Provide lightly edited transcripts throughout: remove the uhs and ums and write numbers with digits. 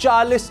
40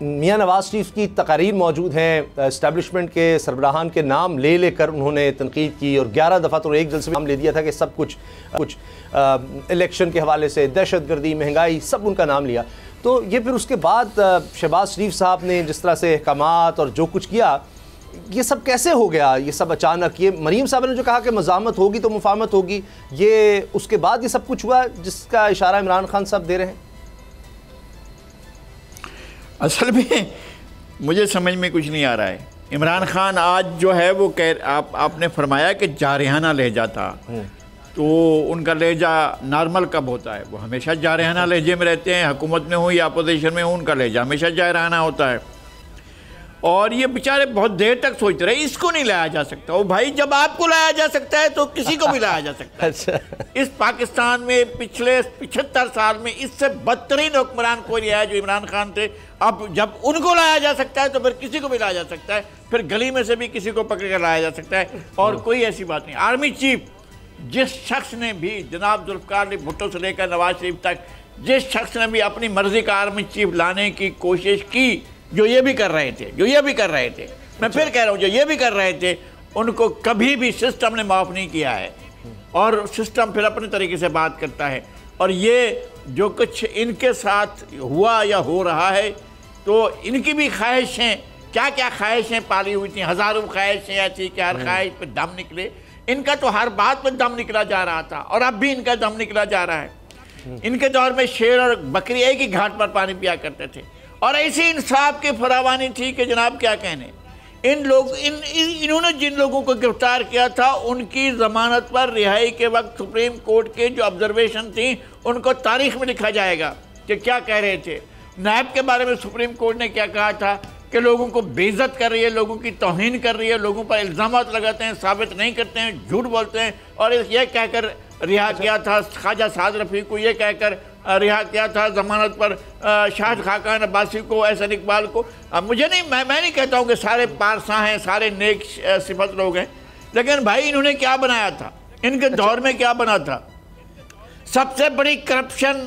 میاں نواز شریف کی تقاریر موجود ہیں، اسٹیبلشمنٹ کے سربراہان کے نام لے لے کر انہوں نے تنقید کی، اور 11 دفعہ تو ایک جلسے میں نام لے دیا تھا کہ سب کچھ الیکشن کے حوالے سے، دہشت گردی، مہنگائی، سب ان کا نام لیا. تو یہ پھر اس کے بعد شہباز شریف صاحب نے جس طرح سے احکامات اور جو کچھ کیا، یہ سب کیسے ہو گیا؟ یہ سب اچانک، یہ مریم صاحب نے جو کہا کہ مزاحمت ہوگی تو مفاہمت ہوگی، یہ اس کے بعد یہ سب کچھ ہوا جس کا اشارہ عمران خان صاحب دے رہے ہیں؟ اصل میں مجھے سمجھ میں کچھ نہیں آ رہا ہے. عمران خان آج جو ہے وہ آپ نے فرمایا کہ جارحانہ لہجہ تھا، تو ان کا لہجہ نارمل کب ہوتا ہے؟ وہ ہمیشہ جارحانہ لہجے میں رہتے ہیں، حکومت میں ہوں یا اپوزیشن میں ہوں، ان کا لہجہ ہمیشہ جارحانہ ہوتا ہے. اور یہ بیچارے بہت دیر تک سوچتے رہے اس کو نہیں لایا جا سکتا. وہ بھائی جب آپ کو لایا جا سکتا ہے تو کسی کو بھی لایا جا سکتا ہے. اس پاکستان میں پچھلے 75 سال میں اس سے بدترین حکمران کوئی نہیں آیا جو عمران خان تھے. اب جب ان کو لایا جا سکتا ہے تو پھر کسی کو بھی لایا جا سکتا ہے، پھر گلی میں سے بھی کسی کو پکڑ کر لایا جا سکتا ہے. اور کوئی ایسی بات نہیں. آرمی چیف جس شخص نے بھی، جناب ذوالفقار علی بھٹو سے لے کر نواز شریف تک، جس شخص نے بھی اپنی مرضی کا آرمی چیف لانے کی کوشش کی، جو یہ بھی کر رہے تھے، میں پھر کہہ رہا ہوں جو یہ بھی کر رہے تھے، ان کو کبھی بھی سسٹم نے معاف نہیں کیا ہے. اور سسٹم پھر اپنے طریقے سے بات کرتا ہے. اور یہ جو کچھ ان کے ساتھ ہوا یا ہو رہا ہے، تو ان کی بھی خواہشیں، کیا کیا خواہشیں پالی ہوئی تھیں، ہزاروں خواہشیں ایسی کہ ہر خواہش پہ دم نکلے. ان کا تو ہر بات پہ دم نکلا جا رہا تھا، اور اب بھی ان کا دم نکلا جا رہا ہے. ان کے دور میں شیر اور بکری ایک ہی گھاٹ پر پانی پیا کرتے تھے، اور ایسی انصاف کی فراوانی تھی کہ جناب کیا کہنے. انہوں نے جن لوگوں کو گرفتار کیا تھا، ان کی ضمانت پر رہائی کے وقت سپریم کورٹ کے جو آبزرویشن تھیں، ان کو تاریخ میں لکھا جائے گا کہ کیا کہہ رہے تھے. نیب کے بارے میں سپریم کورٹ نے کیا کہا تھا کہ لوگوں کو بے عزت کر رہی ہے، لوگوں کی توہین کر رہی ہے، لوگوں پر الزامات لگاتے ہیں، ثابت نہیں کرتے ہیں، جھوٹ بولتے ہیں. اور یہ کہہ کر رہا کیا تھا خواجہ سعد رفیق کو، یہ کہہ کر رہا کیا تھا ضمانت پر شاہد خاقان عباسی کو، احسن اقبال کو. مجھے نہیں، میں نہیں کہتا ہوں کہ سارے پارساں ہیں، سارے نیک صفت لوگ ہیں، لیکن بھائی انہوں نے کیا بنایا تھا؟ ان کے دور میں کیا بنا تھا؟ سب سے بڑی کرپشن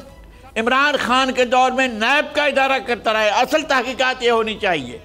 عمران خان کے دور میں نیب کا ادارہ کرتا رہا ہے. اصل تحقیقات یہ ہونی چاہیے.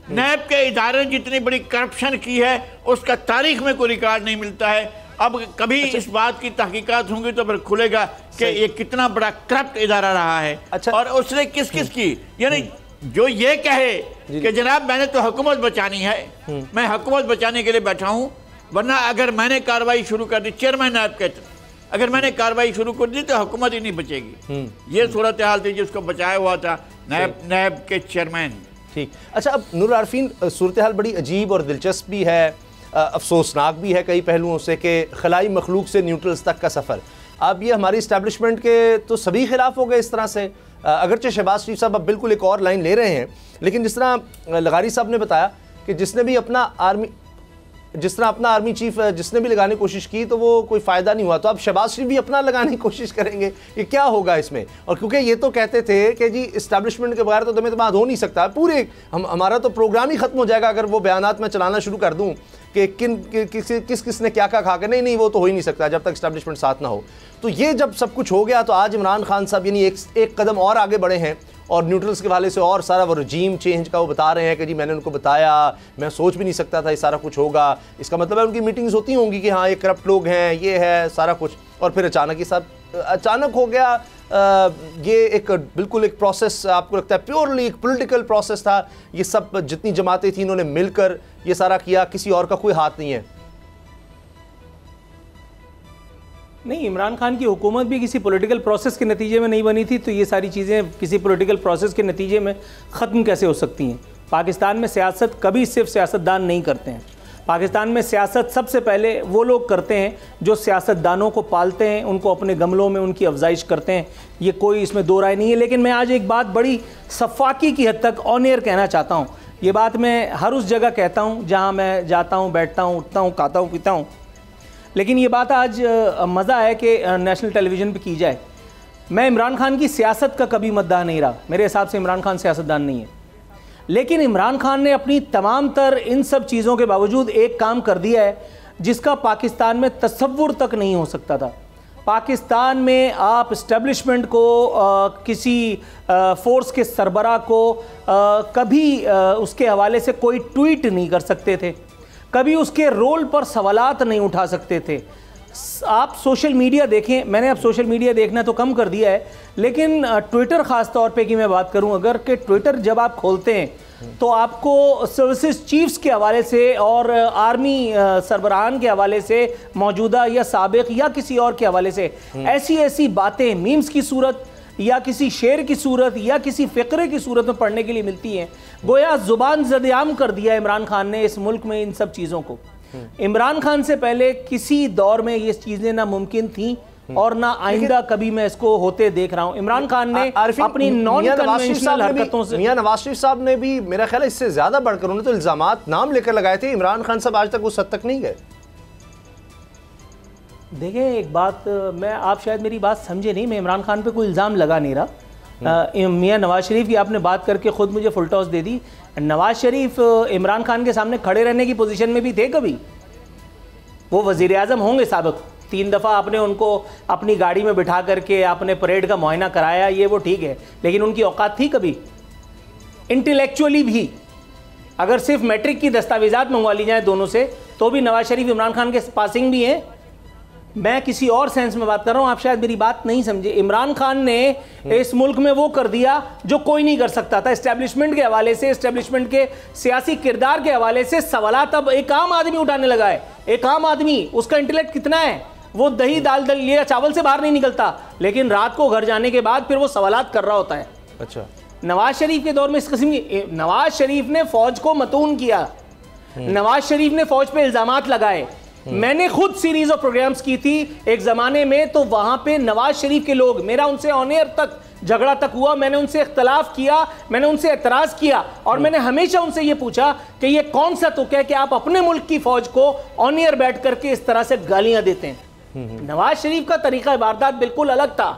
نیب کے ادارے نے جتنی بڑی کرپشن کی ہے اس کا تاریخ میں کوئی ریکارڈ نہیں ملتا ہے. اب کبھی اس بات کی تحقیقات ہوں گی تو پھر کھلے گا کہ یہ کتنا بڑا کرپٹ ادارہ رہا ہے. اور اس نے کس کی، یعنی جو یہ کہے کہ جناب میں نے تو حکومت بچانی ہے، میں حکومت بچانے کے لیے بیٹھا ہوں، ورنہ اگر میں نے کارروائی شروع کر دی، چیئرمین نیب کہتے ہیں، اگر میں نے کارروائی شروع کر دی تو حکومت ہی نہیں بچے گی. یہ صورتحال تھی جس کو بچایا ہوا تھا نیب کے چیئرمین. ٹھیک. اچھا، اب نور عارفین، صورتحال بڑی عجیب اور دلچسپ بھی ہے، افسوسناک بھی ہے کئی پہلوؤں سے، کہ خلائی مخلوق سے نیوٹرلز تک کا سفر. اب یہ ہماری اسٹیبلشمنٹ کے تو سبھی خلاف ہو گئے اس طرح سے. اگرچہ شہباز شریف صاحب اب بالکل ایک اور لائن لے رہے ہیں، لیکن جس طرح لغاری صاحب نے بتایا کہ جس نے بھی اپنا آرمی چیف جس نے بھی لگانے کی کوشش کی تو وہ کوئی فائدہ نہیں ہوا. تو اب شہباز شریف بھی اپنا لگانے کی کوشش کریں گے کہ کیا ہوگا اس میں. اور کیونکہ یہ تو کہتے تھے کہ جی اسٹیبلشمنٹ کے بغیر تو دم اعتماد ہو نہیں سکتا، پورے ہمارا تو پروگرام ہی ختم ہو جائے گا اگر وہ بیانات میں چلانا شروع کر دوں کہ کس نے کیا کھا کے. نہیں وہ تو ہو ہی نہیں سکتا جب تک اسٹیبلشمنٹ ساتھ نہ ہو. تو یہ جب سب کچھ ہو گیا تو آج عمران خان صاحب یعنی ایک قدم اور آگے بڑھے ہیں، اور نیوٹرلز کے حوالے سے اور سارا وہ رجیم چینج کا وہ بتا رہے ہیں کہ جی میں نے ان کو بتایا، میں سوچ بھی نہیں سکتا تھا یہ سارا کچھ ہوگا. اس کا مطلب ہے ان کی میٹنگز ہوتی ہوں گی کہ ہاں یہ کرپٹ لوگ ہیں، یہ ہے سارا کچھ، اور پھر اچانک یہ سب اچانک ہو گیا. یہ ایک بالکل ایک پروسیس آپ کو لگتا ہے پیورلی ایک پولیٹیکل پروسیس تھا؟ یہ سب جتنی جماعتیں تھیں انہوں نے مل کر یہ سارا کیا، کسی اور کا کوئی ہاتھ نہیں ہے؟ نہیں، عمران خان کی حکومت بھی کسی پولیٹیکل پروسیس کے نتیجے میں نہیں بنی تھی، تو یہ ساری چیزیں کسی پولیٹیکل پروسیس کے نتیجے میں ختم کیسے ہو سکتی ہیں؟ پاکستان میں سیاست کبھی صرف سیاستدان نہیں کرتے ہیں. پاکستان میں سیاست سب سے پہلے وہ لوگ کرتے ہیں جو سیاستدانوں کو پالتے ہیں، ان کو اپنے گملوں میں ان کی افزائش کرتے ہیں. یہ کوئی اس میں دو رائے نہیں ہے. لیکن میں آج ایک بات بڑی صفاقی کی حد تک آن ایئر کہنا چاہتا ہوں. یہ بات میں ہر اس جگہ کہتا ہوں جہاں میں جاتا ہوں، بیٹھتا ہوں، اٹھتا ہوں، کھاتا ہوں، پیتا ہوں، لیکن یہ بات آج مزہ ہے کہ نیشنل ٹیلی ویژن پہ کی جائے. میں عمران خان کی سیاست کا کبھی مداح نہیں رہا، میرے حساب سے عمران خان سیاستدان نہیں ہے. لیکن عمران خان نے اپنی تمام تر ان سب چیزوں کے باوجود ایک کام کر دیا ہے جس کا پاکستان میں تصور تک نہیں ہو سکتا تھا. پاکستان میں آپ اسٹیبلشمنٹ کو کسی فورس کے سربراہ کو کبھی اس کے حوالے سے کوئی ٹویٹ نہیں کر سکتے تھے، کبھی اس کے رول پر سوالات نہیں اٹھا سکتے تھے۔ آپ سوشل میڈیا دیکھیں، میں نے اب سوشل میڈیا دیکھنا تو کم کر دیا ہے، لیکن ٹویٹر خاص طور پہ کی میں بات کروں اگر کہ ٹویٹر جب آپ کھولتے ہیں تو آپ کو سروسز چیفز کے حوالے سے اور آرمی سربراہان کے حوالے سے موجودہ یا سابق یا کسی اور کے حوالے سے ایسی باتیں میمز کی صورت یا کسی شعر کی صورت یا کسی فقرے کی صورت میں پڑھنے کے لیے ملتی ہیں۔ گویا زبان زدعام کر دیا عمران خان نے اس ملک میں ان سب چیزوں کو۔ عمران خان سے پہلے کسی دور میں یہ چیزیں نہ ممکن تھیں اور نہ آئندہ کبھی میں اس کو ہوتے دیکھ رہا ہوں۔ عمران خان نے اپنی نان کنونشنل حرکتوں سے میاں نواز شریف صاحب نے بھی میرا خیال ہے اس سے زیادہ بڑھ کر انہوں نے تو الزامات نام لے کر لگائے تھے، عمران خان صاحب آج تک اس حد تک نہیں گئے۔ دیکھیں ایک بات، میں آپ شاید میری بات سمجھے نہیں، میں عمران خان پہ کوئی الزام لگا نہیں رہا۔ میاں نواز شریف کی آپ نے بات کر کے خود مجھے فل ٹاس دے دی۔ نواز شریف عمران خان کے سامنے کھڑے رہنے کی پوزیشن میں بھی تھے کبھی؟ وہ وزیر اعظم ہوں گے سابق، 3 دفعہ آپ نے ان کو اپنی گاڑی میں بٹھا کر کے آپ نے پریڈ کا معائنہ کرایا، یہ وہ ٹھیک ہے، لیکن ان کی اوقات تھی کبھی انٹلیکچولی بھی؟ اگر صرف میٹرک کی دستاویزات منگوا لی جائیں دونوں سے تو بھی نواز شریف عمران خان کے پاسنگ بھی ہیں۔ میں کسی اور سینس میں بات کر رہا ہوں، آپ شاید میری بات نہیں سمجھے۔ عمران خان نے اس ملک میں وہ کر دیا جو کوئی نہیں کر سکتا تھا۔ اسٹیبلشمنٹ کے حوالے سے، اسٹیبلشمنٹ کے سیاسی کردار کے حوالے سے سوالات اب ایک عام آدمی اٹھانے لگا ہے۔ ایک عام آدمی، اس کا انٹلیکٹ کتنا ہے، وہ دہی دال دلیا چاول سے باہر نہیں نکلتا، لیکن رات کو گھر جانے کے بعد پھر وہ سوالات کر رہا ہوتا ہے۔ اچھا، نواز شریف کے دور میں اس قسم کی، نواز شریف نے فوج کو متون کیا، نواز شریف نے فوج پہ الزامات لگائے۔ میں نے خود سیریز آف پروگرامز کی تھی ایک زمانے میں، تو وہاں پہ نواز شریف کے لوگ، میرا ان سے آن ایئر تک جھگڑا تک ہوا، میں نے ان سے اختلاف کیا، میں نے ان سے اعتراض کیا، اور میں نے ہمیشہ ان سے یہ پوچھا کہ یہ کون سا تک ہے کہ آپ اپنے ملک کی فوج کو آن ایئر بیٹھ کر کے اس طرح سے گالیاں دیتے ہیں۔ نواز شریف کا طریقہ واردات بالکل الگ تھا۔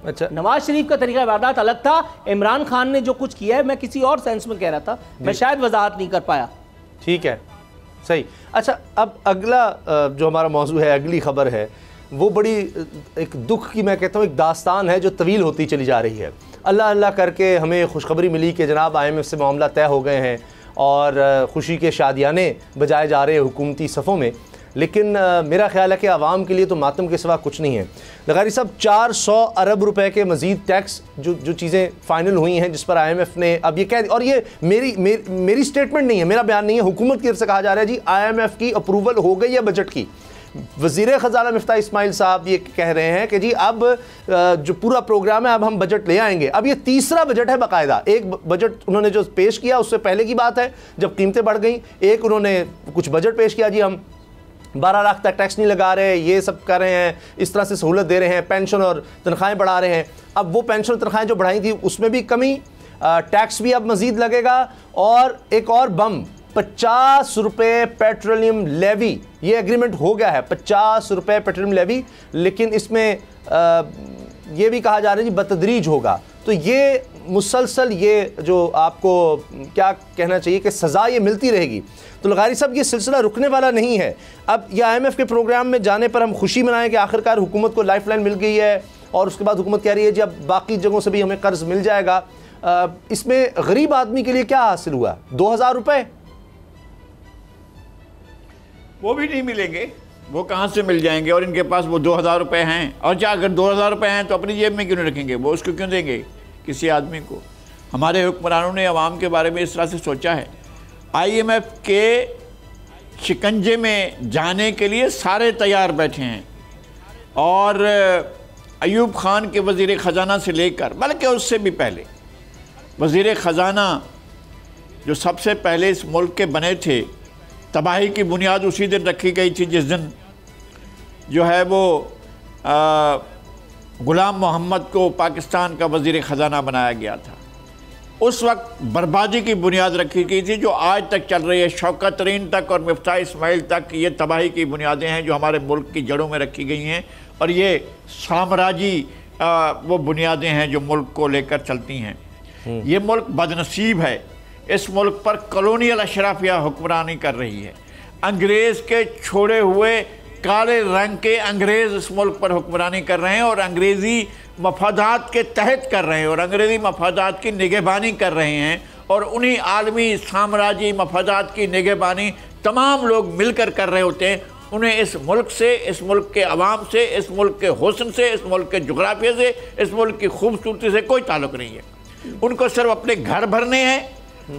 اچھا، نواز شریف کا طریقہ واردات الگ تھا۔ عمران خان نے جو کچھ کیا ہے، میں کسی اور سینس میں کہہ رہا تھا، میں شاید وضاحت نہیں کر پایا۔ ٹھیک ہے، صحیح۔ اچھا، اب اگلا جو ہمارا موضوع ہے، اگلی خبر ہے، وہ بڑی ایک دکھ کی میں کہتا ہوں ایک داستان ہے جو طویل ہوتی چلی جا رہی ہے۔ اللہ اللہ کر کے ہمیں خوشخبری ملی کہ جناب IMF سے معاملہ طے ہو گئے ہیں اور خوشی کے شادیانے بجائے جا رہے ہیں حکومتی صفوں میں، لیکن میرا خیال ہے کہ عوام کے لیے تو ماتم کے سوا کچھ نہیں ہے۔ لغاری صاحب، 400 ارب روپے کے مزید ٹیکس جو چیزیں فائنل ہوئی ہیں، جس پر IMF نے اب یہ کہہ دی، اور یہ میری سٹیٹمنٹ نہیں ہے، میرا بیان نہیں ہے، حکومت کی طرف سے کہا جا رہا ہے جی IMF کی اپروول ہو گئی ہے بجٹ کی۔ وزیر خزانہ مفتاح اسماعیل صاحب یہ کہہ رہے ہیں کہ جی اب جو پورا پروگرام ہے اب ہم بجٹ لے آئیں گے۔ اب یہ تیسرا بجٹ ہے باقاعدہ، ایک بجٹ انہوں نے جو پیش کیا اس سے پہلے کی بات ہے جب قیمتیں بڑھ گئیں، ایک انہوں نے کچھ بجٹ پیش کیا جی ہم 12 لاکھ تک ٹیکس نہیں لگا رہے، یہ سب کر رہے ہیں، اس طرح سے سہولت دے رہے ہیں، پینشن اور تنخواہیں بڑھا رہے ہیں۔ اب وہ پینشن اور تنخواہیں جو بڑھائی تھی اس میں بھی کمی، ٹیکس بھی اب مزید لگے گا، اور ایک اور بم 50 روپے پیٹرولیم لیوی، یہ ایگریمنٹ ہو گیا ہے 50 روپے پیٹرولیم لیوی، لیکن اس میں یہ بھی کہا جا رہا ہے جی بتدریج ہوگا۔ تو یہ مسلسل یہ جو آپ کو کیا کہنا چاہیے کہ سزا یہ ملتی رہے گی۔ تو لغاری صاحب، یہ سلسلہ رکنے والا نہیں ہے۔ اب یہ IMF کے پروگرام میں جانے پر ہم خوشی منائیں کہ آخرکار حکومت کو لائف لائن مل گئی ہے، اور اس کے بعد حکومت کہہ رہی ہے جی اب باقی جگہوں سے بھی ہمیں قرض مل جائے گا۔ اس میں غریب آدمی کے لیے کیا حاصل ہوا؟ 2000 روپے وہ بھی نہیں ملیں گے، وہ کہاں سے مل جائیں گے؟ اور ان کے پاس وہ 2000 روپے ہیں، اور کیا اگر 2000 روپے ہیں تو اپنی جیب میں کیوں نہیں رکھیں گے؟ وہ اس کو کیوں دیں گے کسی آدمی کو؟ ہمارے حکمرانوں نے عوام کے بارے میں اس طرح سے سوچا ہے۔ IMF کے شکنجے میں جانے کے لیے سارے تیار بیٹھے ہیں، اور ایوب خان کے وزیر خزانہ سے لے کر بلکہ اس سے بھی پہلے وزیر خزانہ جو سب سے پہلے اس ملک کے بنے تھے، تباہی کی بنیاد اسی دن رکھی گئی تھی جس دن جو ہے وہ غلام محمد کو پاکستان کا وزیر خزانہ بنایا گیا تھا۔ اس وقت بربادی کی بنیاد رکھی گئی تھی جو آج تک چل رہی ہے۔ شوکت ترین تک اور مفتاح اسماعیل تک یہ تباہی کی بنیادیں ہیں جو ہمارے ملک کی جڑوں میں رکھی گئی ہیں، اور یہ سامراجی وہ بنیادیں ہیں جو ملک کو لے کر چلتی ہیں۔ یہ ملک بدنصیب ہے، اس ملک پر کالونیل اشرافیہ حکمرانی کر رہی ہے۔ انگریز کے چھوڑے ہوئے کالے رنگ کے انگریز اس ملک پر حکمرانی کر رہے ہیں اور انگریزی مفادات کے تحت کر رہے ہیں اور انگریزی مفادات کی نگہبانی کر رہے ہیں، اور انہی عالمی سامراجی مفادات کی نگہبانی تمام لوگ مل کر رہے ہوتے ہیں۔ انہیں اس ملک سے، اس ملک کے عوام سے، اس ملک کے حسن سے، اس ملک کے جغرافیہ سے، اس ملک کی خوبصورتی سے کوئی تعلق نہیں ہے۔ ان کو صرف اپنے گھر بھرنے ہیں،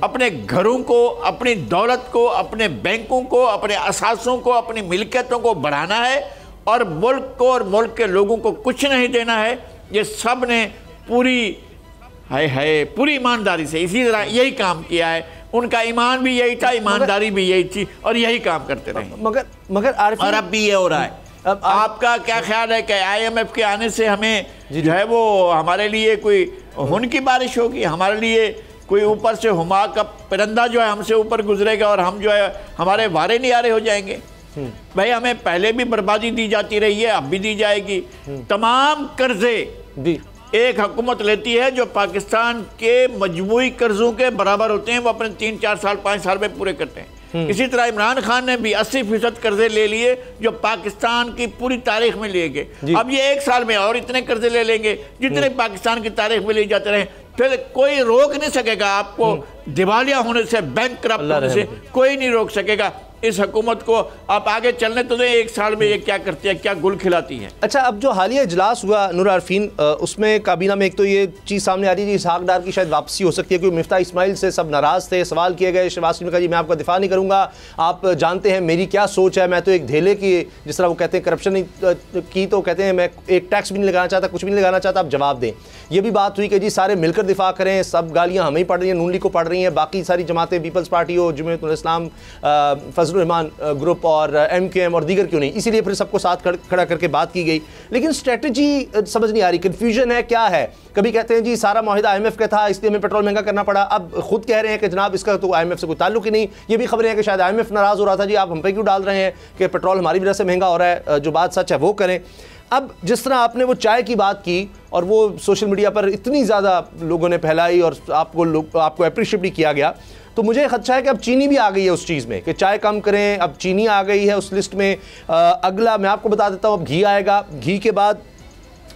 اپنے گھروں کو، اپنی دولت کو، اپنے بینکوں کو، اپنے اثاثوں کو، اپنی ملکیتوں کو بڑھانا ہے، اور ملک کو اور ملک کے لوگوں کو کچھ نہیں دینا ہے۔ یہ سب نے پوری ایمانداری سے اسی طرح یہی کام کیا ہے۔ ان کا ایمان بھی یہی تھا، ایمانداری بھی یہی تھی، اور یہی کام کرتے رہے، مگر اور اب بھی یہ ہو رہا ہے۔ آپ کا کیا خیال ہے کہ IMF کے آنے سے ہمیں جو ہے وہ ہمارے لیے کوئی ہن کی بارش ہوگی؟ ہمارے لیے کوئی اوپر سے ہما کا پرندہ جو ہے ہم سے اوپر گزرے گا اور ہم جو ہے ہمارے وارے نیارے ہو جائیں گے؟ بھائی ہمیں پہلے بھی بربادی دی جاتی رہی ہے، اب بھی دی جائے گی۔ تمام قرضے ایک حکومت لیتی ہے جو پاکستان کے مجموعی قرضوں کے برابر ہوتے ہیں، وہ اپنے 3 4 سال 5 سال میں پورے کرتے ہیں۔ اسی طرح عمران خان نے بھی 80% قرضے لے لیے جو پاکستان کی پوری تاریخ میں لیے گئے۔ اب یہ 1 سال میں اور اتنے قرضے لے لیں گے جتنے پاکستان کی تاریخ میں لے جاتے رہے، پھر کوئی روک نہیں سکے گا آپ کو دیوالیہ ہونے سے، بینک کرپٹ ہونے سے کوئی نہیں روک سکے گا اس حکومت کو۔ آپ آگے چلنے تو دیں، 1 سال میں یہ کیا کرتی ہے، کیا گل کھلاتی ہے۔ اچھا، اب جو حالیہ اجلاس ہوا نور عارفین، اس میں کابینہ میں ایک تو یہ چیز سامنے آ رہی ہے اسحاق ڈار کی شاید واپسی ہو سکتی ہے، کیونکہ مفتاح اسماعیل سے سب ناراض تھے، سوال کیے گئے، شہباز شریف نے کہا جی میں آپ کا دفاع نہیں کروں گا، آپ جانتے ہیں میری کیا سوچ ہے، میں تو ایک دھیلے کی، جس طرح وہ کہتے ہیں کرپشن کی، تو کہتے ہیں میں ایک ٹیکس بھی نہیں لگانا چاہتا، کچھ بھی نہیں لگانا چاہتا، آپ جواب دیں۔ یہ بھی بات ہوئی کہ جی سارے مل کر دفاع کریں، سب گالیاں ہمیں ہی پڑھ رہی ہیں، نون لیگ کو پڑھ رہی ہیں، باقی ساری جماعتیں، پیپلز پارٹی ہو، جمعیت الاسلام، فضل الرحمان گروپ اور MQM اور دیگر کیوں نہیں، اسی لیے پھر سب کو ساتھ کھڑا کر کے بات کی گئی۔ لیکن اسٹریٹجی سمجھ نہیں آ رہی، کنفیوژن ہے، کیا ہے؟ کبھی کہتے ہیں جی سارا معاہدہ IMF کا تھا اس لیے ہمیں پیٹرول مہنگا کرنا پڑا، اب خود کہہ رہے ہیں کہ جناب اس کا تو IMF سے کوئی تعلق ہی نہیں۔ یہ بھی خبریں ہیں کہ شاید IMF ناراض ہو رہا تھا، جی آپ ہم پہ کیوں ڈال رہے ہیں کہ پیٹرول ہماری وجہ سے مہنگا ہو رہا ہے، جو بات سچ ہے وہ کریں۔ اب جس طرح آپ نے وہ چائے کی بات کی اور وہ سوشل میڈیا پر اتنی زیادہ لوگوں نے پھیلائی اور آپ کو اپریشیٹ بھی کیا گیا، تو مجھے خدشہ ہے کہ اب چینی بھی آ گئی ہے اس چیز میں کہ چائے کم کریں، اب چینی آ گئی ہے اس لسٹ میں۔ اگلا میں آپ کو بتا دیتا ہوں، اب گھی آئے گا، گھی کے بعد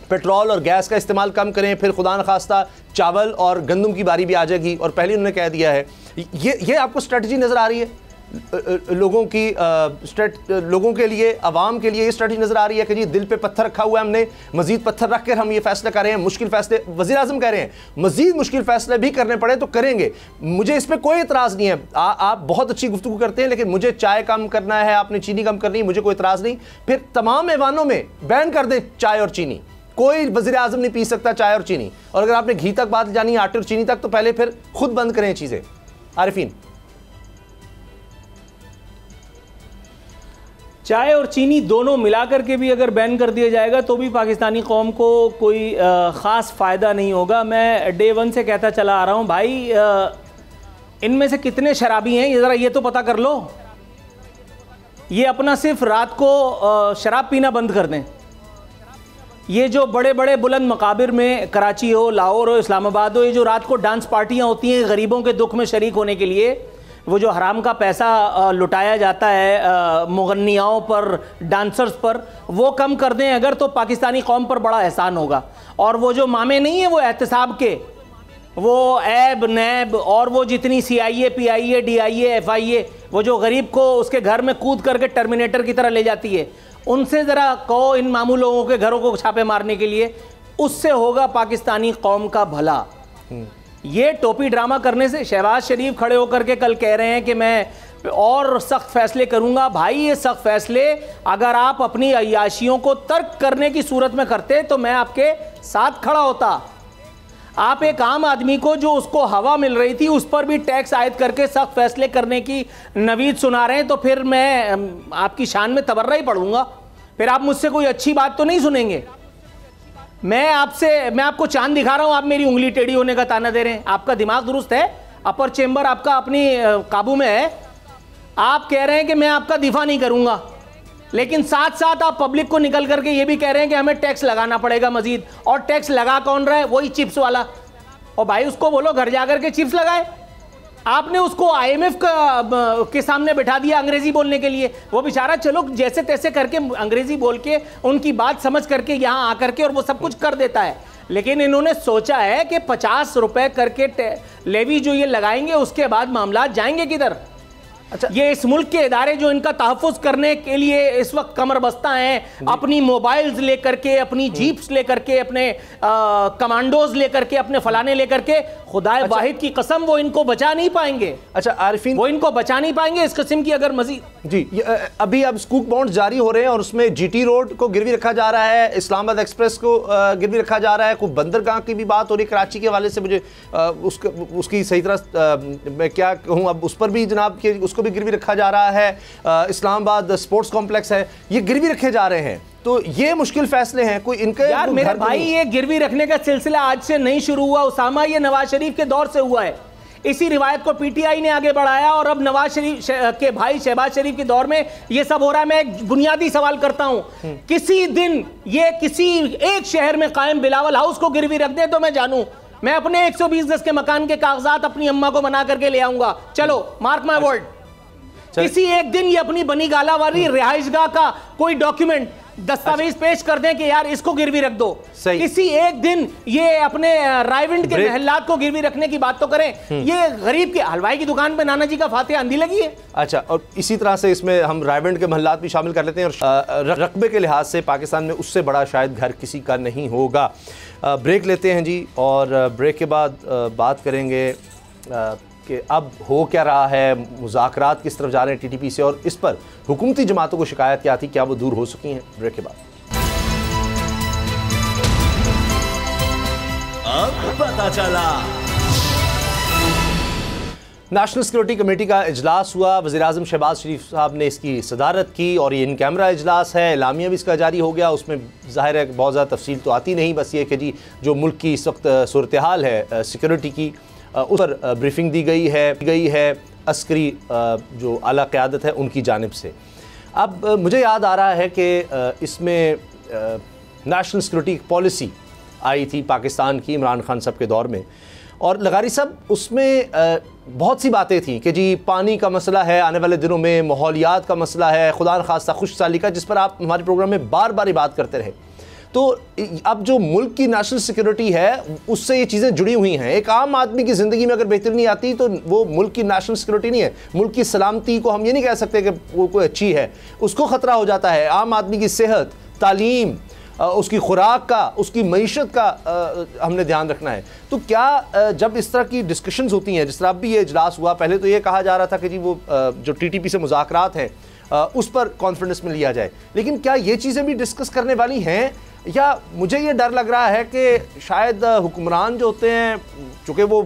پیٹرول اور گیس کا استعمال کم کریں، پھر خدا نخواستہ چاول اور گندم کی باری بھی آ جائے گی، اور پہلے انہوں نے کہہ دیا ہے۔ یہ آپ کو اسٹریٹجی نظر آ رہی ہے لوگوں کے لیے، عوام کے لیے یہ اسٹریٹجی نظر آ رہی ہے کہ جی دل پہ پتھر رکھا ہوا ہے ہم نے، مزید پتھر رکھ کر ہم یہ فیصلہ کر رہے ہیں، مشکل فیصلے، وزیر اعظم کہہ رہے ہیں مزید مشکل فیصلے بھی کرنے پڑے تو کریں گے، مجھے اس پہ کوئی اعتراض نہیں ہے، آپ بہت اچھی گفتگو کرتے ہیں، لیکن مجھے چائے کم کرنا ہے، آپ نے چینی کم کرنی ہے، مجھے کوئی اعتراض نہیں، پھر تمام ایوانوں میں بین کر دیں چائے اور چینی، کوئی وزیر اعظم نہیں پی سکتا چائے اور چینی، اور اگر آپ نے گھی تک بات جانی ہے، آٹے اور چینی تک، تو پہلے پھر خود بند کریں چیزیں۔ عارفین، چائے اور چینی دونوں ملا کر کے بھی اگر بین کر دیا جائے گا تو بھی پاکستانی قوم کو کوئی خاص فائدہ نہیں ہوگا۔ میں ڈے 1 سے کہتا چلا آ رہا ہوں بھائی، ان میں سے کتنے شرابی ہیں ذرا یہ تو پتہ کر لو، یہ اپنا صرف رات کو شراب پینا بند کر دیں۔ یہ جو بڑے بڑے بلند مقابر میں کراچی ہو، لاہور ہو، اسلام آباد ہو، یہ جو رات کو ڈانس پارٹیاں ہوتی ہیں غریبوں کے دکھ میں شریک ہونے کے لیے، وہ جو حرام کا پیسہ لٹایا جاتا ہے مغنیاؤں پر، ڈانسرز پر، وہ کم کر دیں اگر، تو پاکستانی قوم پر بڑا احسان ہوگا۔ اور وہ جو مامے نہیں ہیں وہ احتساب کے، وہ ایب نیب اور وہ جتنی CIA PIA DIA FIA، وہ جو غریب کو اس کے گھر میں کود کر کے ٹرمینیٹر کی طرح لے جاتی ہے، ان سے ذرا کہو ان معمول لوگوں کے گھروں کو چھاپے مارنے کے لیے، اس سے ہوگا پاکستانی قوم کا بھلا۔ یہ ٹوپی ڈرامہ کرنے سے، شہباز شریف کھڑے ہو کر کے کل کہہ رہے ہیں کہ میں اور سخت فیصلے کروں گا، بھائی یہ سخت فیصلے اگر آپ اپنی عیاشیوں کو ترک کرنے کی صورت میں کرتے تو میں آپ کے ساتھ کھڑا ہوتا۔ آپ ایک عام آدمی کو جو اس کو ہوا مل رہی تھی اس پر بھی ٹیکس عائد کر کے سخت فیصلے کرنے کی نوید سنا رہے ہیں، تو پھر میں آپ کی شان میں تبرہ ہی پڑھوں گا، پھر آپ مجھ سے کوئی اچھی بات تو نہیں سنیں گے۔ میں آپ کو چاند دکھا رہا ہوں، آپ میری انگلی ٹیڑھی ہونے کا تانا دے رہے ہیں۔ آپ کا دماغ درست ہے، اپر چیمبر آپ کا اپنی قابو میں ہے، آپ کہہ رہے ہیں کہ میں آپ کا دفاع نہیں کروں گا، لیکن ساتھ ساتھ آپ پبلک کو نکل کر کے یہ بھی کہہ رہے ہیں کہ ہمیں ٹیکس لگانا پڑے گا مزید، اور ٹیکس لگا کون رہا ہے؟ وہی چپس والا۔ اور بھائی اس کو بولو گھر جا کر کے چپس لگائے، آپ نے اس کو IMF کے سامنے بٹھا دیا انگریزی بولنے کے لیے. وہ بیچارہ چلو جیسے تیسے کر کے انگریزی بول کے ان کی بات سمجھ کر کے یہاں آ کر کے اور وہ سب کچھ کر دیتا ہے. لیکن انہوں نے سوچا ہے کہ 50 روپے کر کے لیوی جو یہ لگائیں گے اس کے بعد معاملات جائیں گے کدھر. اچھا یہ اس ملک کے ادارے جو ان کا تحفظ کرنے کے لیے اس وقت کمر بستہ ہیں, اپنی موبائلز لے کر کے, اپنی جیپس لے کر کے, اپنے کمانڈوز لے کر کے, اپنے فلانے لے کر کے, خدائے واحد کی قسم وہ ان کو بچا نہیں پائیں گے. اچھا عارفین, وہ ان کو بچا نہیں پائیں گے اس قسم کی اگر مزید. جی ابھی اب سکوک بانڈ جاری ہو رہے ہیں اور اس میں GT روڈ کو گروی رکھا جا رہا ہے, اسلام آباد ایکسپریس کو گروی رکھا جا رہا ہے, کوئی بندرگاہ کی بھی بات ہو رہی ہے کراچی کے حوالے سے. مجھے اس کی صحیح طرح میں کیا کہوں, اب اس پر بھی جناب کہ اس کو بھی گروی رکھا جا رہا ہے. اسلام آباد سپورٹس کمپلیکس ہے, یہ گروی رکھے جا رہے ہیں. تو یہ مشکل فیصلے ہیں. کوئی ان کے یار میرے بھائی یہ گروی رکھنے کا سلسلہ آج سے نہیں شروع ہوا اسامہ, یہ نواز شریف کے دور سے ہوا ہے. اسی روایت کو PTI نے آگے بڑھایا اور اب نواز شریف کے بھائی شہباز شریف کے دور میں یہ سب ہو رہا ہے. میں ایک بنیادی سوال کرتا ہوں, کسی دن یہ کسی ایک شہر میں قائم بلاول ہاؤس کو گروی رکھ دیں تو میں جانوں, میں اپنے 120 گز کے مکان کے کاغذات اپنی اماں کو بنا کر کے لے آؤں گا. چلو مارک مائی ورڈ, کسی ایک دن یہ اپنی بنی گالہ والی رہائش گاہ کا کوئی ڈاکیومنٹ دستاویز پیش کر دیں کہ یار اس کو گروی رکھ دو. کسی ایک دن یہ اپنے رائیونڈ کے محلات کو گروی رکھنے کی بات تو کریں. یہ غریب کے حلوائی کی دکان پہ نانا جی کا فاتحہ اندھی لگی ہے. اچھا, اور اسی طرح سے اس میں ہم رائیونڈ کے محلات بھی شامل کر لیتے ہیں, اور رقبے کے لحاظ سے پاکستان میں اس سے بڑا شاید گھر کسی کا نہیں ہوگا. بریک لیتے ہیں جی, اور بریک کے بعد بات کریں گے کہ اب ہو کیا رہا ہے, مذاکرات کس طرف جا رہے ہیں TTP سے, اور اس پر حکومتی جماعتوں کو شکایت کیا تھی, کیا وہ دور ہو سکی ہیں. بریک کے بعد اب پتہ چلا. نیشنل سیکورٹی کمیٹی کا اجلاس ہوا, وزیراعظم شہباز شریف صاحب نے اس کی صدارت کی, اور یہ ان کیمرہ اجلاس ہے. اعلامیہ بھی اس کا جاری ہو گیا. اس میں ظاہر ہے بہت زیادہ تفصیل تو آتی نہیں, بس یہ کہ جی جو ملک کی اس وقت صورتحال ہے سیکورٹی کی, اس پر بریفنگ دی گئی ہے عسکری جو اعلیٰ قیادت ہے ان کی جانب سے. اب مجھے یاد آ رہا ہے کہ اس میں نیشنل سیکورٹی پالیسی آئی تھی پاکستان کی عمران خان صاحب کے دور میں, اور لغاری صاحب اس میں بہت سی باتیں تھیں کہ جی پانی کا مسئلہ ہے آنے والے دنوں میں, ماحولیات کا مسئلہ ہے, خدا نخواستہ خشک سالی کا, جس پر آپ ہمارے پروگرام میں بار بار بات کرتے رہے. تو اب جو ملک کی نیشنل سیکورٹی ہے اس سے یہ چیزیں جڑی ہوئی ہیں. ایک عام آدمی کی زندگی میں اگر بہتری نہیں آتی تو وہ ملک کی نیشنل سیکورٹی نہیں ہے. ملک کی سلامتی کو ہم یہ نہیں کہہ سکتے کہ وہ کوئی اچھی ہے, اس کو خطرہ ہو جاتا ہے. عام آدمی کی صحت, تعلیم, اس کی خوراک کا, اس کی معیشت کا ہم نے دھیان رکھنا ہے. تو کیا جب اس طرح کی ڈسکشنز ہوتی ہیں, جس طرح اب بھی یہ اجلاس ہوا, پہلے تو یہ کہا جا رہا تھا کہ جی وہ جو TTP سے مذاکرات ہیں اس پر کانفیڈنس میں لیا جائے, لیکن کیا یہ چیزیں بھی ڈسکس کرنے والی ہیں, یا مجھے یہ ڈر لگ رہا ہے کہ شاید حکمران جو ہوتے ہیں چونکہ وہ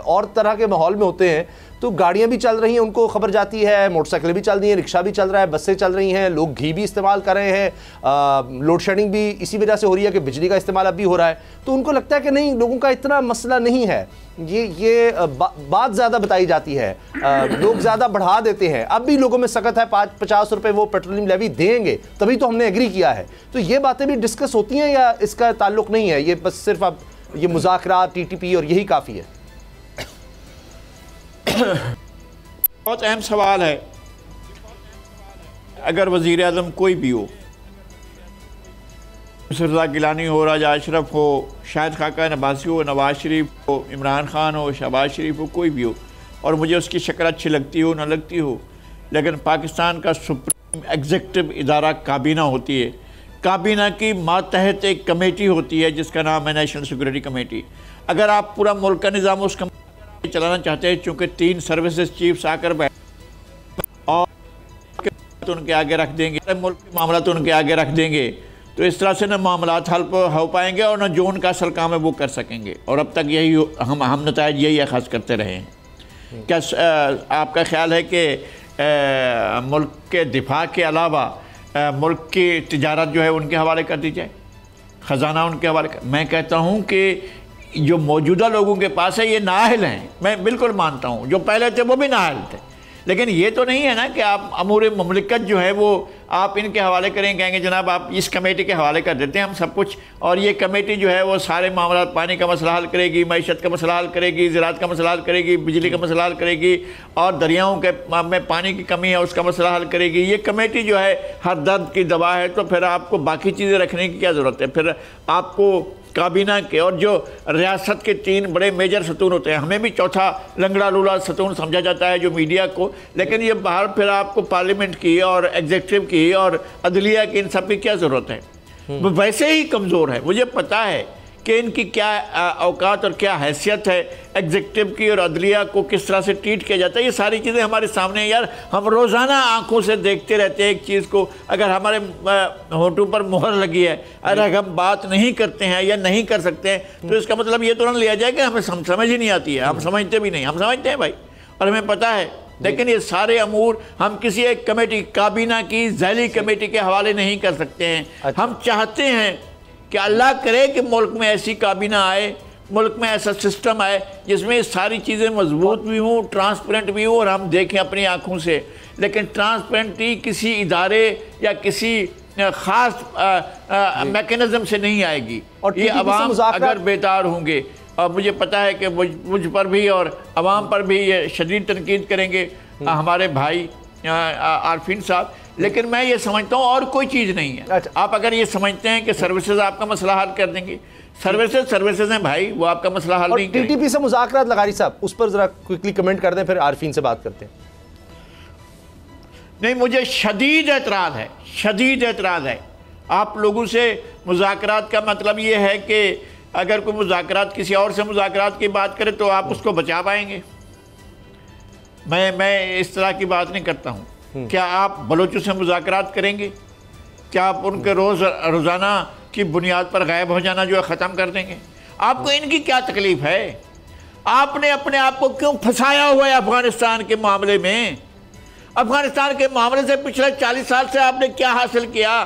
اور طرح کے ماحول میں ہوتے ہیں, تو گاڑیاں بھی چل رہی ہیں, ان کو خبر جاتی ہے, موٹر سائیکلیں بھی چل رہی ہیں, رکشہ بھی چل رہا ہے, بسیں چل رہی ہیں, لوگ گھی بھی استعمال کر رہے ہیں, لوڈ شیڈنگ بھی اسی وجہ سے ہو رہی ہے کہ بجلی کا استعمال اب بھی ہو رہا ہے. تو ان کو لگتا ہے کہ نہیں, لوگوں کا اتنا مسئلہ نہیں ہے, یہ بات زیادہ بتائی جاتی ہے, لوگ زیادہ بڑھا دیتے ہیں. اب بھی لوگوں میں سخت ہے, 50 روپے وہ پیٹرولیم لیوی دیں گے تبھی تو ہم نے ایگری کیا ہے. تو یہ باتیں بھی ڈسکس ہوتی ہیں یا اس کا تعلق نہیں ہے, یہ بس صرف اب یہ مذاکرات TTP اور یہی کافی ہے؟ بہت اہم سوال ہے. اگر وزیر اعظم کوئی بھی ہو, رضا گیلانی ہو, راجہ اشرف ہو, شاہد خاقہ نباسی ہو, نواز شریف ہو, عمران خان ہو, شہباز شریف ہو, کوئی بھی ہو, اور مجھے اس کی شکل اچھی لگتی ہو نہ لگتی ہو, لیکن پاکستان کا سپریم ایگزیکٹو ادارہ کابینہ ہوتی ہے. کابینہ کی ماتحت ایک کمیٹی ہوتی ہے جس کا نام ہے نیشنل سیکورٹی کمیٹی. اگر آپ پورا ملک کا نظام اس کمیٹی چلانا چاہتے ہیں, چونکہ 3 سروسز چیفز آ کر بیٹھ اور ان کے آگے رکھ دیں گے, ملک کے معاملات ان کے آگے رکھ دیں گے, تو اس طرح سے نہ معاملات حل ہو پائیں گے اور نہ جو ان کا اصل کام ہے وہ کر سکیں گے. اور اب تک یہی ہم نتائج یہی اخذ کرتے رہے ہیں. کیا آپ کا خیال ہے کہ ملک کے دفاع کے علاوہ ملک کی تجارت جو ہے ان کے حوالے کر دی جائے, خزانہ ان کے حوالے میں کہتا ہوں کہ جو موجودہ لوگوں کے پاس ہے یہ نااہل ہیں, میں بالکل مانتا ہوں. جو پہلے تھے وہ بھی نااہل تھے, لیکن یہ تو نہیں ہے نا کہ آپ امور مملکت جو ہے وہ آپ ان کے حوالے کریں، کہیں گے جناب آپ اس کمیٹی کے حوالے کر دیتے ہیں ہم سب کچھ، اور یہ کمیٹی جو ہے وہ سارے معاملات، پانی کا مسئلہ حل کرے گی، معیشت کا مسئلہ حل کرے گی، زراعت کا مسئلہ حل کرے گی، بجلی کا مسئلہ حل کرے گی، اور دریاؤں کے میں پانی کی کمی ہے اس کا مسئلہ حل کرے گی۔ یہ کمیٹی جو ہے ہر درد کی دوا ہے، تو پھر آپ کو باقی چیزیں رکھنے کی کیا ضرورت ہے؟ پھر آپ کو کابینہ کے اور جو ریاست کے 3 بڑے میجر ستون ہوتے ہیں، ہمیں بھی چوتھا لنگڑا لولا ستون سمجھا جاتا ہے جو میڈیا کو، لیکن یہ باہر پھر آپ کو پارلیمنٹ کی اور ایگزیکٹو کی اور عدلیہ کی، ان سب کی کیا ضرورت ہے؟ وہ ویسے ہی کمزور ہے۔ مجھے پتا ہے کہ ان کی کیا اوقات اور کیا حیثیت ہے، ایگزیکٹو کی اور عدلیہ کو کس طرح سے ٹریٹ کیا جاتا ہے، یہ ساری چیزیں ہمارے سامنے ہیں یار۔ ہم روزانہ آنکھوں سے دیکھتے رہتے ہیں ایک چیز کو، اگر ہمارے ہونٹوں پر مہر لگی ہے، اگر ہم بات نہیں کرتے ہیں یا نہیں کر سکتے ہیں، تو اس کا مطلب یہ تو نہ لیا جائے کہ ہمیں سمجھ ہی نہیں آتی ہے، ہم سمجھتے بھی نہیں، ہم سمجھتے ہیں بھائی اور ہمیں پتہ ہے، لیکن یہ سارے امور ہم کسی ایک کمیٹی، کابینہ کی ذیلی کمیٹی کے حوالے نہیں کر سکتے ہیں۔ ہم چاہتے ہیں کہ اللہ کرے کہ ملک میں ایسی کابینہ آئے، ملک میں ایسا سسٹم آئے جس میں ساری چیزیں مضبوط بھی ہوں، ٹرانسپیرنٹ بھی ہوں، اور ہم دیکھیں اپنی آنکھوں سے۔ لیکن ٹرانسپیرنٹی کسی ادارے یا کسی خاص میکنزم سے نہیں آئے گی، اور یہ عوام اگر بیدار ہوں گے، اور مجھے پتہ ہے کہ مجھ پر بھی اور عوام پر بھی یہ شدید تنقید کریں گے ہمارے بھائی عارفین صاحب، لیکن میں یہ سمجھتا ہوں اور کوئی چیز نہیں ہے۔ آپ اگر یہ سمجھتے ہیں کہ سروسز آپ کا مسئلہ حل کر دیں گے، سروسز ہیں بھائی، وہ آپ کا مسئلہ حل نہیں کریں گے۔ ٹی ٹی پی سے مذاکرات، لغاری صاحب اس پر ذرا کوئکلی کمنٹ کر دیں، پھر عارفین سے بات کرتے ہیں۔ نہیں، مجھے شدید اعتراض ہے آپ لوگوں سے مذاکرات کا مطلب یہ ہے کہ اگر کوئی مذاکرات کسی اور سے مذاکرات کی بات کرے تو آپ اس کو بچا پائیں گے۔ میں اس طرح کی بات نہیں کرتا ہوں۔ کیا آپ بلوچوں سے مذاکرات کریں گے؟ کیا آپ ان کے روزانہ کی بنیاد پر غائب ہو جانا جو ہے ختم کر دیں گے؟ آپ کو ان کی کیا تکلیف ہے؟ آپ نے اپنے آپ کو کیوں پھنسایا ہوا ہے افغانستان کے معاملے میں؟ افغانستان کے معاملے سے پچھلے 40 سال سے آپ نے کیا حاصل کیا؟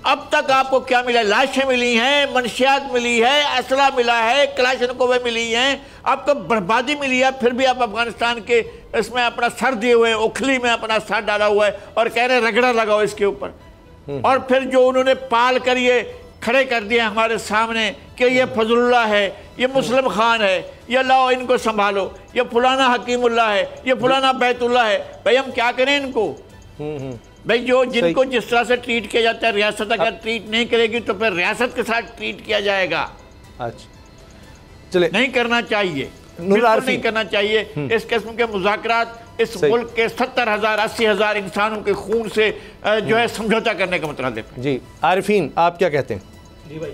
اب تک آپ کو کیا ملا؟ لاشیں ملی ہیں، منشیات ملی ہے، اسلحہ ملا ہے، کلاشنکوویں ملی ہیں، آپ کو بربادی ملی ہے، پھر بھی آپ افغانستان کے اس میں اپنا سر دیے ہوئے ہیں، اکھلی میں اپنا سر ڈالا ہوا ہے اور کہہ رہے رگڑا لگاؤ اس کے اوپر۔ اور پھر جو انہوں نے پال کر یہ کھڑے کر دیا ہمارے سامنے کہ یہ فضل اللہ ہے، یہ مسلم خان ہے، یہ لاؤ ان کو سنبھالو، یہ فلانا حکیم اللہ ہے، یہ فلانا بیت اللہ ہے۔ بھائی ہم کیا کریں ان کو؟ بھائی جن کو جس طرح سے ٹریٹ کیا جاتا ہے، ریاست اگر ٹریٹ نہیں کرے گی تو پھر ریاست کے ساتھ ٹریٹ کیا جائے گا۔ اچھا چلے، نہیں کرنا چاہیے، بالکل نہیں کرنا چاہیے۔ اس قسم کے مذاکرات اس ملک کے 70,000 80,000 انسانوں کے خون سے جو ہے سمجھوتا کرنے کا مطلب ہے۔ جی عارفین آپ کیا کہتے ہیں؟ جی بھائی،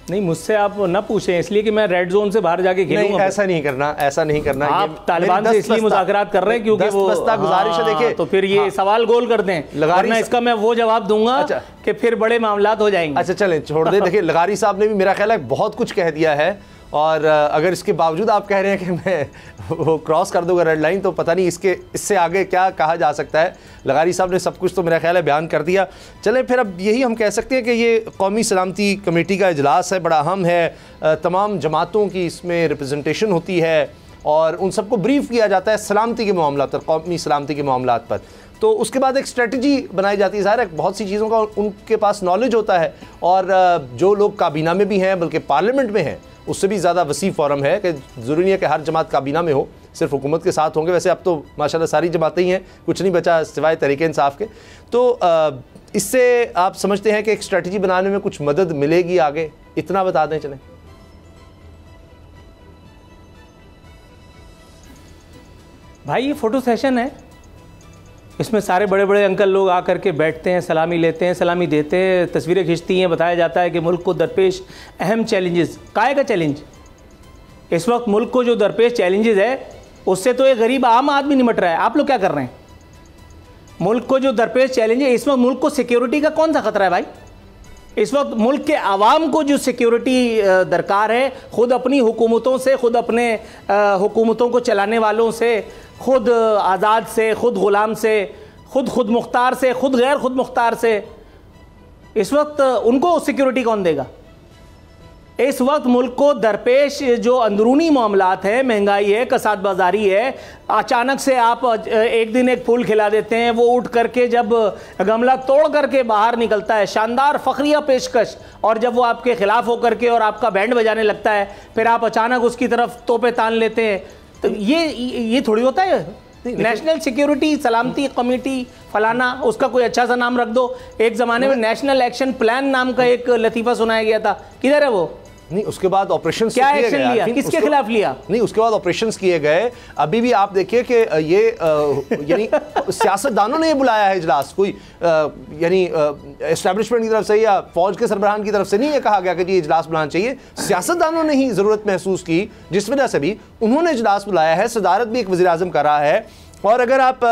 نہیں مجھ سے آپ نہ پوچھیں، اس لیے کہ میں ریڈ زون سے باہر جا کے کھیلوں گا۔ ایسا نہیں کرنا۔ آپ طالبان سے اس لیے مذاکرات کر رہے ہیں کیونکہ وہ گزارش ہے، دیکھیں تو پھر یہ سوال گول کر دیں، ورنہ اس کا میں وہ جواب دوں گا کہ پھر بڑے معاملات ہو جائیں گے۔ اچھا چلیں چھوڑ دیں۔ دیکھیں لغاری صاحب نے بھی میرا خیال ہے بہت کچھ کہہ دیا ہے، اور اگر اس کے باوجود آپ کہہ رہے ہیں کہ میں وہ کراس کر دوں گا ریڈ لائن، تو پتہ نہیں اس سے آگے کیا کہا جا سکتا ہے۔ لغاری صاحب نے سب کچھ تو میرا خیال ہے بیان کر دیا۔ چلیں پھر اب یہی ہم کہہ سکتے ہیں کہ یہ قومی سلامتی کمیٹی کا اجلاس ہے، بڑا اہم ہے، تمام جماعتوں کی اس میں ریپرزنٹیشن ہوتی ہے اور ان سب کو بریف کیا جاتا ہے سلامتی کے معاملات پر، قومی سلامتی کے معاملات پر۔ تو اس کے بعد ایک اسٹریٹجی بنائی جاتی ہے، ظاہر ہے بہت سی چیزوں کا ان کے پاس نالج ہوتا ہے، اور جو لوگ کابینہ میں بھی ہیں بلکہ پارلیمنٹ میں ہیں اس سے بھی زیادہ وسیع فورم ہے، کہ ضروری نہیں ہے کہ ہر جماعت کابینہ میں ہو، صرف حکومت کے ساتھ ہوں گے۔ ویسے اب تو ماشاءاللہ ساری جماعتیں ہی ہیں، کچھ نہیں بچا سوائے تحریک انصاف کے۔ تو اس سے آپ سمجھتے ہیں کہ ایک اسٹریٹجی بنانے میں کچھ مدد ملے گی آگے؟ اتنا بتا دیں چلیں۔ بھائی یہ فوٹو سیشن ہے، اس میں سارے بڑے بڑے انکل لوگ آ کر کے بیٹھتے ہیں، سلامی لیتے ہیں، سلامی دیتے ہیں، تصویریں کھینچتی ہیں، بتایا جاتا ہے کہ ملک کو درپیش اہم چیلنجز، کائے کا چیلنج اس وقت ملک کو جو درپیش چیلنجز ہے اس سے تو ایک غریب عام آدمی نمٹ رہا ہے۔ آپ لوگ کیا کر رہے ہیں؟ ملک کو جو درپیش چیلنج ہے اس وقت، ملک کو سیکیورٹی کا کون سا خطرہ ہے بھائی؟ اس وقت ملک کے عوام کو جو سیکیورٹی درکار ہے، خود اپنی حکومتوں سے، خود اپنے حکومتوں کو چلانے والوں سے، خود آزاد سے، خود غلام سے، خود مختار سے، خود غیر خود مختار سے، اس وقت ان کو سیکیورٹی کون دے گا؟ اس وقت ملک کو درپیش جو اندرونی معاملات ہیں، مہنگائی ہے، کساد بازاری ہے، اچانک سے آپ ایک دن ایک پھول کھلا دیتے ہیں، وہ اٹھ کر کے جب گملہ توڑ کر کے باہر نکلتا ہے، شاندار فخریہ پیشکش، اور جب وہ آپ کے خلاف ہو کر کے اور آپ کا بینڈ بجانے لگتا ہے، پھر آپ اچانک اس کی طرف توپے تان لیتے ہیں، تو یہ تھوڑی ہوتا ہے؟ نیشنل سیکیورٹی سلامتی کمیٹی فلانا، اس کا کوئی اچھا سا نام رکھ دو. ایک زمانے میں نیشنل ایکشن پلان نام کا ایک لطیفہ سنایا گیا تھا، کدھر ہے وہ؟ نہیں اس کے بعد آپریشنز کیا ایکشن لیا، کس کے خلاف لیا؟ نہیں اس کے بعد آپریشنز کیے گئے. ابھی بھی آپ دیکھیے کہ یہ یعنی سیاستدانوں نے یہ بلایا ہے اجلاس، کوئی یعنی اسٹیبلشمنٹ کی طرف سے یا فوج کے سربراہان کی طرف سے نہیں یہ کہا گیا کہ یہ اجلاس بلانا چاہیے. سیاستدانوں نے ہی ضرورت محسوس کی، جس وجہ سے بھی انہوں نے اجلاس بلایا ہے. صدارت بھی ایک وزیر اعظم کر رہا ہے. اور اگر آپ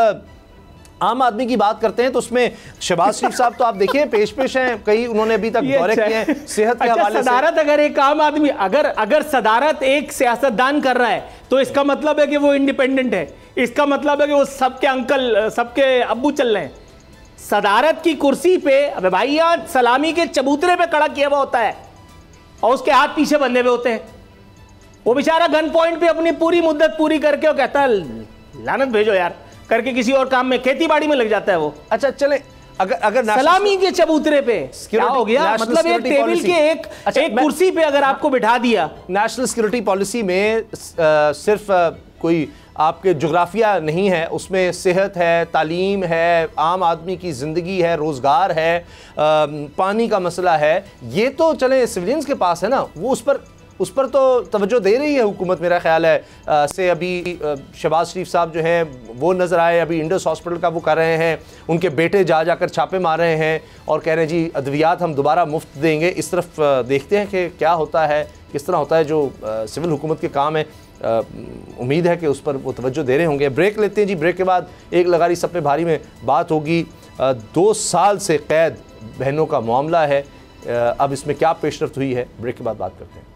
عام آدمی کی بات کرتے ہیں تو اس میں شہباز شریف صاحب تو آپ دیکھیں پیش ہیں، کئی انہوں نے ابھی تک دورے کیے ہیں صحت کے حوالے سے. صدارت اگر ایک عام آدمی اگر صدارت ایک سیاستدان کر رہا ہے تو اس کا مطلب ہے کہ وہ انڈیپینڈنٹ ہے، اس کا مطلب ہے کہ وہ سب کے انکل، سب کے ابو چل رہے ہیں. صدارت کی کرسی پہ ابے بھائی یہاں سلامی کے چبوترے پہ کھڑا کیا ہوا ہوتا ہے اور اس کے ہاتھ پیچھے بندھے ہوئے ہوتے ہیں. وہ بیچارہ گن پوائنٹ پہ اپنی پوری مدت پوری کر کے وہ کہتا ہے لعنت بھیجو یار کر کے، کسی اور کام میں کھیتی باڑی میں لگ جاتا ہے وہ. اچھا چلیں، اگر سلامی کے چبوترے پہ کیا ہو گیا؟ مطلب ایک ٹیبل کے ایک کرسی پہ اگر آپ کو بٹھا دیا. نیشنل سیکورٹی پالیسی میں صرف کوئی آپ کے جغرافیہ نہیں ہے، اس میں صحت ہے، تعلیم ہے، عام آدمی کی زندگی ہے، روزگار ہے، پانی کا مسئلہ ہے. یہ تو چلیں سویلینز کے پاس ہے نا، وہ اس پر تو توجہ دے رہی ہے حکومت. میرا خیال ہے سے ابھی شہباز شریف صاحب جو ہیں وہ نظر آئے، ابھی انڈس ہاسپٹل کا وہ کر رہے ہیں، ان کے بیٹے جا کر چھاپے مار رہے ہیں اور کہہ رہے ہیں جی ادویات ہم دوبارہ مفت دیں گے. اس طرف دیکھتے ہیں کہ کیا ہوتا ہے، کس طرح ہوتا ہے جو سول حکومت کے کام ہے. امید ہے کہ اس پر وہ توجہ دے رہے ہوں گے. بریک لیتے ہیں جی، بریک کے بعد ایک لغاری سب پہ بھاری میں بات ہوگی. 2 سال سے قید بہنوں کا معاملہ ہے، اب اس میں کیا پیش رفت ہوئی ہے، بریک کے بعد بات کرتے ہیں.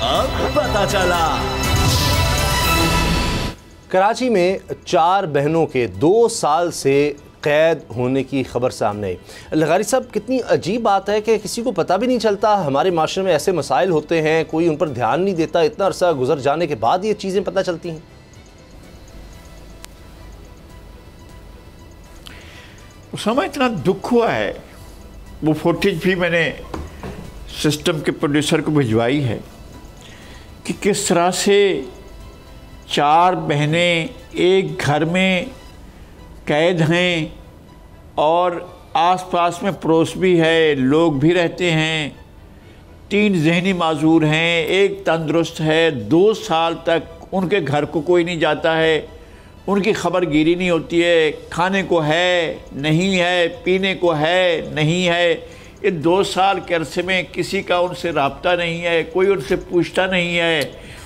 اب پتہ چلا. کراچی میں 4 بہنوں کے 2 سال سے قید ہونے کی خبر سامنے آئی. لغاری صاحب کتنی عجیب بات ہے کہ کسی کو پتہ بھی نہیں چلتا. ہمارے معاشرے میں ایسے مسائل ہوتے ہیں، کوئی ان پر دھیان نہیں دیتا، اتنا عرصہ گزر جانے کے بعد یہ چیزیں پتہ چلتی ہیں. اسامہ اتنا دکھ ہوا ہے، وہ فوٹیج بھی میں نے سسٹم کے پروڈیوسر کو بھجوائی ہے کہ کس طرح سے 4 بہنیں ایک گھر میں قید ہیں اور آس پاس میں پڑوس بھی ہے، لوگ بھی رہتے ہیں. 3 ذہنی معذور ہیں، ایک تندرست ہے. 2 سال تک ان کے گھر کو کوئی نہیں جاتا ہے، ان کی خبر گیری نہیں ہوتی ہے. کھانے کو ہے نہیں ہے، پینے کو ہے نہیں ہے. یہ 2 سال کے عرصے میں کسی کا ان سے رابطہ نہیں ہے، کوئی ان سے پوچھتا نہیں ہے.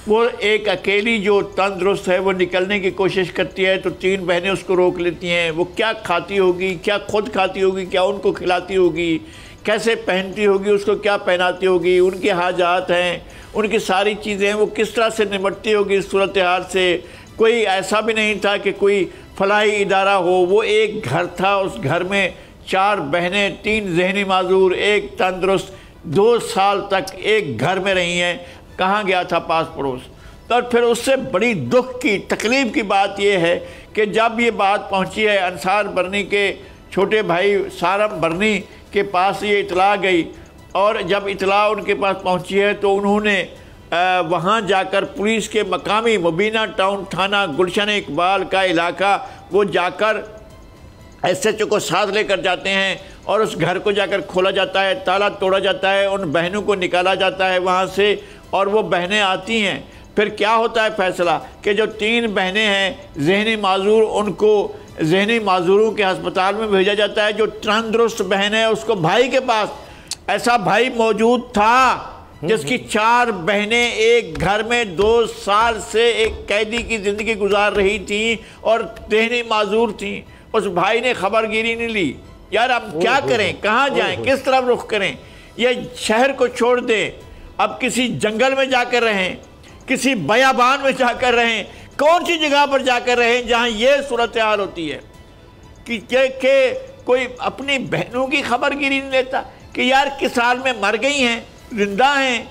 وہ ایک اکیلی جو تندرست ہے وہ نکلنے کی کوشش کرتی ہے تو 3 بہنیں اس کو روک لیتی ہیں. وہ کیا کھاتی ہوگی، کیا خود کھاتی ہوگی، کیا ان کو کھلاتی ہوگی، کیسے پہنتی ہوگی، اس کو کیا پہناتی ہوگی، ان کے حاجات ہیں، ان کی ساری چیزیں ہیں، وہ کس طرح سے نمٹتی ہوگی اس صورتحال سے. کوئی ایسا بھی نہیں تھا کہ کوئی فلاحی ادارہ ہو، وہ ایک گھر تھا، اس گھر میں 4 بہنیں، 3 ذہنی معذور، ایک تندرست. 2 سال تک ایک گھر میں رہی ہیں. کہاں گیا تھا پاس پڑوس؟ اور پھر اس سے بڑی دکھ کی تکلیف کی بات یہ ہے کہ جب یہ بات پہنچی ہے انصار برنی کے چھوٹے بھائی سارم برنی کے پاس یہ اطلاع گئی، اور جب اطلاع ان کے پاس پہنچی ہے تو انہوں نے وہاں جا کر پولیس کے مقامی مبینہ ٹاؤن تھانہ گلشن اقبال کا علاقہ وہ جا کر ایس ایچ او کو ساتھ لے کر جاتے ہیں اور اس گھر کو جا کر کھولا جاتا ہے، تالا توڑا جاتا ہے، ان بہنوں کو نکالا جاتا ہے وہاں سے اور وہ بہنیں آتی ہیں. پھر کیا ہوتا ہے فیصلہ کہ جو 3 بہنیں ہیں ذہنی معذور، ان کو ذہنی معذوروں کے ہسپتال میں بھیجا جاتا ہے. جو تندرست بہن ہے اس کو بھائی کے پاس، ایسا بھائی موجود تھا جس کی 4 بہنیں ایک گھر میں 2 سال سے ایک قیدی کی زندگی گزار رہی تھیں اور ذہنی معذور تھیں. اس بھائی نے خبر گیری نہیں لی. یار اب کیا کریں، کہاں جائیں، کس طرف رخ کریں؟ یہ شہر کو چھوڑ دیں، اب کسی جنگل میں جا کر رہیں، کسی بیابان میں جا کر رہیں، کون سی جگہ پر جا کر رہیں جہاں یہ صورتحال ہوتی ہے کہ کوئی اپنی بہنوں کی خبر گیری نہیں لیتا کہ یار کس سال میں مر گئی ہیں، زندہ ہیں،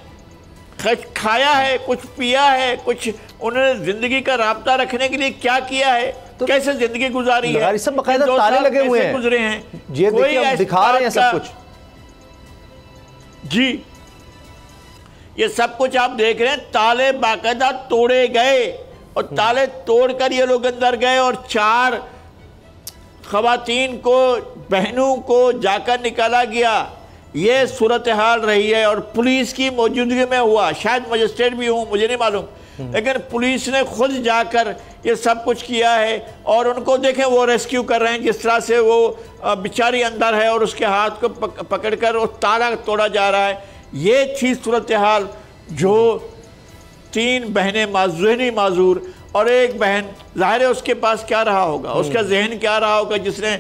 کھایا ہے، کچھ پیا ہے، کچھ انہوں نے زندگی کا رابطہ رکھنے کے لیے کیا کیا ہے، کیسے زندگی گزاری ہے، لغاری صاحب باقاعدہ تالے لگے ہوئے ہیں، گزرے ہیں، یہ دیکھیں ہم دکھا رہے ہیں سب کچھ. جی یہ سب کچھ آپ دیکھ رہے ہیں، تالے باقاعدہ توڑے گئے اور تالے توڑ کر یہ لوگ اندر گئے اور 4 خواتین کو، بہنوں کو جا کر نکالا گیا. یہ صورتحال رہی ہے اور پولیس کی موجودگی میں ہوا، شاید مجسٹریٹ بھی ہوں، مجھے نہیں معلوم، لیکن پولیس نے خود جا کر یہ سب کچھ کیا ہے. اور ان کو دیکھیں وہ ریسکیو کر رہے ہیں، جس طرح سے وہ بیچاری اندر ہے اور اس کے ہاتھ کو پکڑ کر وہ تالا توڑا جا رہا ہے. یہ تھی صورتحال جو 3 بہنیں ذہنی معذور اور ایک بہن، ظاہر ہے اس کے پاس کیا رہا ہوگا، اس کا ذہن کیا رہا ہوگا جس نے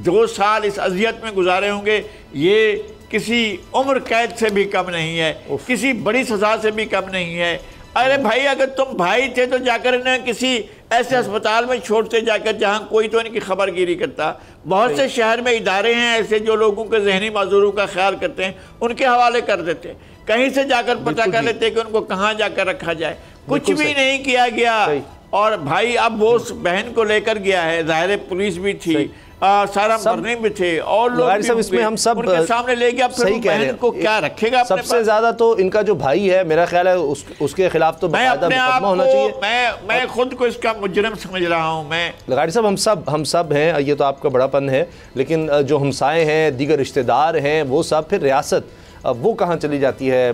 2 سال اس اذیت میں گزارے ہوں گے. یہ کسی عمر قید سے بھی کم نہیں ہے، کسی بڑی سزا سے بھی کم نہیں ہے. ارے بھائی اگر تم بھائی تھے تو جا کر انہیں کسی ایسے اسپتال میں چھوڑتے جا کر جہاں کوئی تو ان کی خبر گیری کرتا. بہت سے شہر میں ادارے ہیں ایسے جو لوگوں کے ذہنی معذوروں کا خیال کرتے ہیں، ان کے حوالے کر دیتے، کہیں سے جا کر پتہ کر لیتے کہ ان کو کہاں جا کر رکھا جائے. کچھ بھی نہیں کیا گیا. اور بھائی اب وہ اس بہن کو لے کر گیا ہے، ظاہر پولیس بھی تھی، سارا مرنے بھی تھے اور لوگ بھی اس میں ہم سب ان کے سامنے لے گیا. پھر وہ بہن کو کیا رکھے گا؟ سب سے زیادہ تو ان کا جو بھائی ہے، میرا خیال ہے اس کے خلاف تو باقاعدہ مقدمہ ہونا چاہیے. میں خود کو اس کا مجرم سمجھ رہا ہوں. میں لغاری صاحب ہم سب ہیں، یہ تو آپ کا بڑا پن ہے، لیکن جو ہمسائے ہیں، دیگر رشتہ دار ہیں، وہ سب، پھر ریاست وہ کہاں چلی جاتی ہے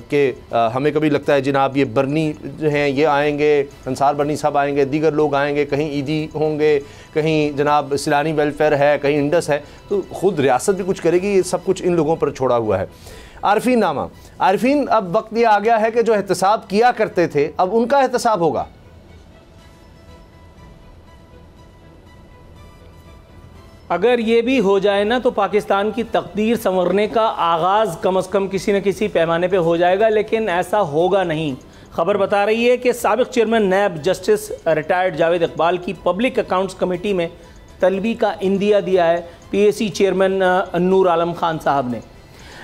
کہ ہمیں کبھی لگتا ہے جناب یہ برنی جو ہیں یہ آئیں گے، انصار برنی صاحب آئیں گے، دیگر لوگ آئیں گے، کہیں عیدی ہوں گے، کہیں جناب سیلانی ویلفیئر ہے، کہیں انڈس ہے، تو خود ریاست بھی کچھ کرے گی. یہ سب کچھ ان لوگوں پر چھوڑا ہوا ہے. عارفین نامہ، عارفین اب وقت یہ آ گیا ہے کہ جو احتساب کیا کرتے تھے اب ان کا احتساب ہوگا. اگر یہ بھی ہو جائے نا تو پاکستان کی تقدیر سنورنے کا آغاز کم از کم کسی نہ کسی پیمانے پہ ہو جائے گا، لیکن ایسا ہوگا نہیں. خبر بتا رہی ہے کہ سابق chairman NAB justice retired Javed Iqbal کی پبلک اکاؤنٹس کمیٹی میں طلبی کا اندیہ دیا ہے پی اے سی چیئرمین نور عالم خان صاحب نے.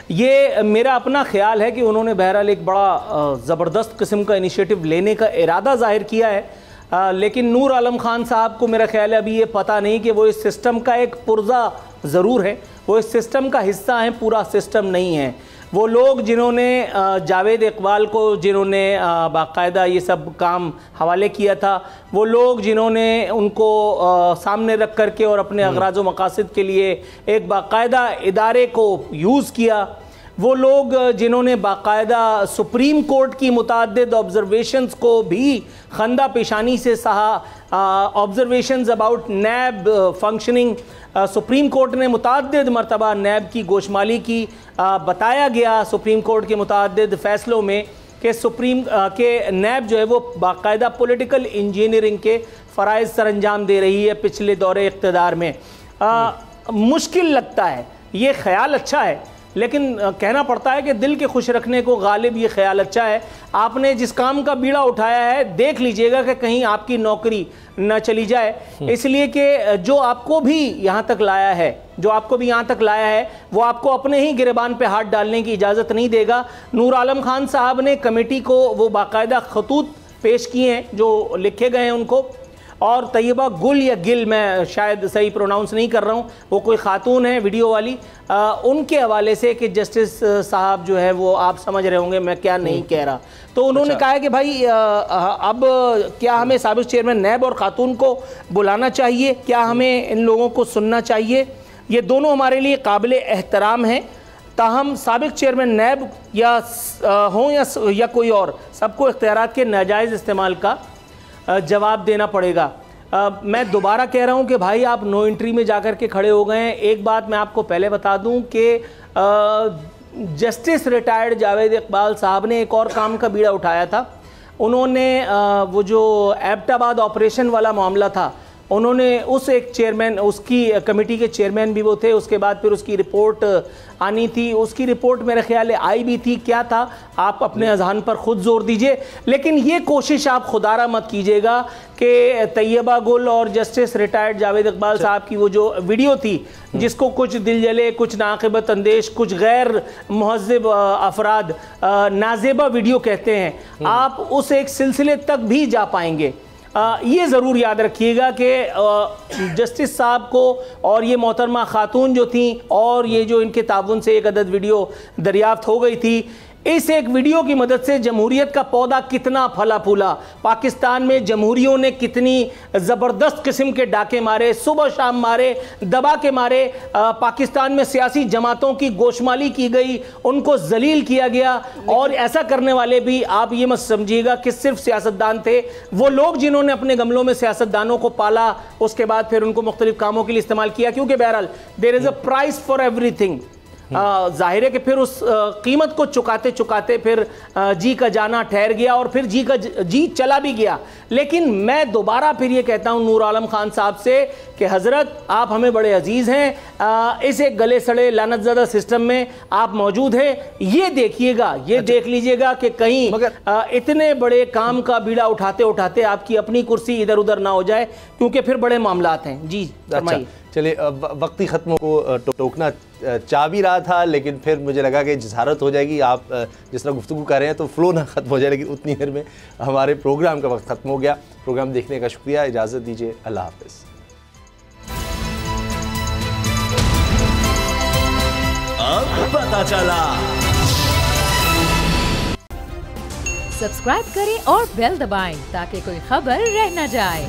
یہ میرا اپنا خیال ہے کہ انہوں نے بہرحال ایک بڑا زبردست قسم کا انیشیٹو لینے کا ارادہ ظاہر کیا ہے، لیکن نور عالم خان صاحب کو میرا خیال ہے ابھی یہ پتہ نہیں کہ وہ اس سسٹم کا ایک پرزہ ضرور ہے، وہ اس سسٹم کا حصہ ہیں، پورا سسٹم نہیں ہے. وہ لوگ جنہوں نے جاوید اقبال کو جنہوں نے باقاعدہ یہ سب کام حوالے کیا تھا، وہ لوگ جنہوں نے ان کو سامنے رکھ کر کے اور اپنے اغراض و مقاصد کے لیے ایک باقاعدہ ادارے کو یوز کیا، وہ لوگ جنہوں نے باقاعدہ سپریم کورٹ کی متعدد آبزرویشنز کو بھی خندہ پیشانی سے سہا. Observations about NAB functioning, Supreme Court نے متعدد مرتبہ نیب کی گوشمالی کی، بتایا گیا سپریم کورٹ کے متعدد فیصلوں میں کہ نیب جو ہے وہ باقاعدہ پولیٹیکل انجینئرنگ کے فرائض سر انجام دے رہی ہے پچھلے دور اقتدار میں. مشکل لگتا ہے، یہ خیال اچھا ہے لیکن کہنا پڑتا ہے کہ دل کے خوش رکھنے کو غالب یہ خیال اچھا ہے. آپ نے جس کام کا بیڑا اٹھایا ہے دیکھ لیجئے گا کہ کہیں آپ کی نوکری نہ چلی جائے، اس لیے کہ جو آپ کو بھی یہاں تک لایا ہے وہ آپ کو اپنے ہی گریبان پہ ہاتھ ڈالنے کی اجازت نہیں دے گا. نور عالم خان صاحب نے کمیٹی کو وہ باقاعدہ خطوط پیش کیے ہیں جو لکھے گئے ہیں ان کو، اور طیبہ گل یا گل، میں شاید صحیح پروناؤنس نہیں کر رہا ہوں، وہ کوئی خاتون ہے ویڈیو والی، ان کے حوالے سے کہ جسٹس صاحب جو ہے وہ آپ سمجھ رہے ہوں گے میں کیا نہیں کہہ رہا. تو انہوں نے کہا ہے کہ بھائی اب کیا ہمیں سابق چیئرمین نیب اور خاتون کو بلانا چاہیے، کیا ہمیں ان لوگوں کو سننا چاہیے؟ یہ دونوں ہمارے لیے قابل احترام ہیں، تاہم سابق چیئرمین نیب یا ہوں یا کوئی اور، سب کو اختیارات کے ناجائز استعمال کا جواب دینا پڑے گا. میں دوبارہ کہہ رہا ہوں کہ بھائی آپ نو انٹری میں جا کر کے کھڑے ہو گئے ہیں. ایک بات میں آپ کو پہلے بتا دوں کہ جسٹس ریٹائرڈ جاوید اقبال صاحب نے ایک اور کام کا بیڑا اٹھایا تھا. انہوں نے وہ جو ایبٹ آباد آپریشن والا معاملہ تھا انہوں نے اس ایک چیئرمین، اس کی کمیٹی کے چیئرمین بھی وہ تھے، اس کے بعد پھر اس کی رپورٹ آنی تھی، اس کی رپورٹ میرے خیال ہے آئی بھی تھی، کیا تھا آپ اپنے اذہان پر خود زور دیجئے، لیکن یہ کوشش آپ خدارہ مت کیجئے گا کہ طیبہ گل اور جسٹس ریٹائرڈ جاوید اقبال صاحب کی وہ جو ویڈیو تھی جس کو کچھ دل جلے، کچھ ناقبت اندیش، کچھ غیر مہذب افراد نازیبہ ویڈیو کہتے ہیں، آپ اس ایک سلسلے تک بھی جا پائیں گے۔ یہ ضرور یاد رکھیے گا کہ جسٹس صاحب کو اور یہ محترمہ خاتون جو تھیں اور یہ جو ان کے تعاون سے ایک عدد ویڈیو دریافت ہو گئی تھی، اس ایک ویڈیو کی مدد سے جمہوریت کا پودا کتنا پھلا پھولا، پاکستان میں جمہوریوں نے کتنی زبردست قسم کے ڈاکے مارے، صبح شام مارے، دبا کے مارے، پاکستان میں سیاسی جماعتوں کی گوشمالی کی گئی، ان کو ذلیل کیا گیا، اور ایسا کرنے والے بھی آپ یہ مت سمجھیے گا کہ صرف سیاستدان تھے، وہ لوگ جنہوں نے اپنے گملوں میں سیاستدانوں کو پالا، اس کے بعد پھر ان کو مختلف کاموں کے لیے استعمال کیا، کیونکہ بہرحال there is a price for everything۔ ظاہر ہے کہ پھر اس قیمت کو چکاتے چکاتے پھر جی کا جانا ٹھہر گیا اور پھر جی چلا بھی گیا۔ لیکن میں دوبارہ پھر یہ کہتا ہوں نور عالم خان صاحب سے کہ حضرت آپ ہمیں بڑے عزیز ہیں، اس ایک گلے سڑے لعنت زدہ سسٹم میں آپ موجود ہیں، یہ دیکھیے گا، یہ دیکھ لیجئے گا کہ کہیں اتنے بڑے کام کا بیڑا اٹھاتے اٹھاتے آپ کی اپنی کرسی ادھر ادھر نہ ہو جائے، کیونکہ پھر بڑے معاملات ہیں۔ جی فرمائیے۔ چلے وقتی ختموں کو ٹوکنا چاہ بھی رہا تھا، لیکن پھر مجھے لگا کہ جسارت ہو جائے گی، آپ جس طرح گفتگو کر رہے ہیں تو فلو نہ ختم ہو جائے، لیکن اتنی دیر میں ہمارے پروگرام کا وقت ختم ہو گیا۔ پروگرام دیکھنے کا شکریہ، اجازت دیجیے، اللہ حافظ۔ اب پتہ چلا۔ سبسکرائب کریں اور بیل دبائیں تاکہ کوئی خبر رہ نہ جائے۔